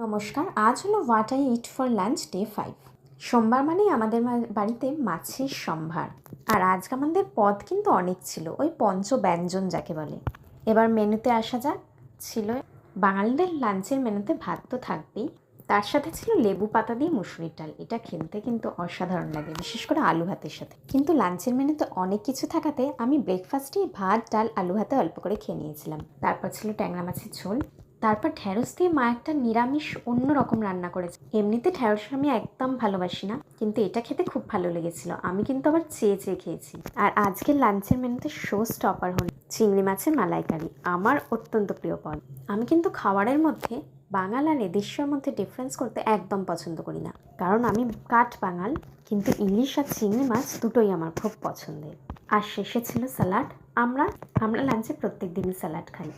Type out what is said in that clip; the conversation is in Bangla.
নমস্কার। আজ হলো what I it for lunch day 5। সোমবার মানেই আমাদের বাড়িতে মাছের সম্ভার। আর আজকে আমাদের পদ কিন্তু অনেক ছিল, ওই পঞ্চব্যঞ্জন যাকে বলে। এবার মেনুতে আসা যাক। ছিল বাঙালিদের লাঞ্চের মেনুতে ভাত তো থাকবেই, তার সাথে ছিল লেবু পাতা দিয়ে মুসুরির ডাল। এটা খেতে কিন্তু অসাধারণ লাগে, বিশেষ করে আলু ভাতের সাথে। কিন্তু লাঞ্চের মেনুতে অনেক কিছু থাকাতে আমি ব্রেকফাস্টেই ভাত, ডাল, আলু ভাতে অল্প করে খেয়ে নিয়েছিলাম। তারপর ছিল ট্যাংরা মাছের ঝোল। তারপর ঢ্যাঁড়স দিয়ে মা একটা নিরামিষ অন্য রকম রান্না করেছে। এমনিতে ঢ্যাঁড়স আমি একদম ভালোবাসি না, কিন্তু এটা খেতে খুব ভালো লেগেছিল। আমি কিন্তু আবার চেয়ে চেয়ে খেয়েছি। আর আজকের লাঞ্চের মেনুতে শো স্টপার হল চিংড়ি মাছের মালাইকারি, আমার অত্যন্ত প্রিয় পদ। আমি কিন্তু খাবারের মধ্যে বাঙাল আর এদেশের মধ্যে ডিফারেন্স করতে একদম পছন্দ করি না, কারণ আমি কাঠ বাঙাল। কিন্তু ইলিশ আর চিংড়ি মাছ দুটোই আমার খুব পছন্দের। আর শেষে ছিল স্যালাড। আমরা লাঞ্চে প্রত্যেক দিনই স্যালাড খাই।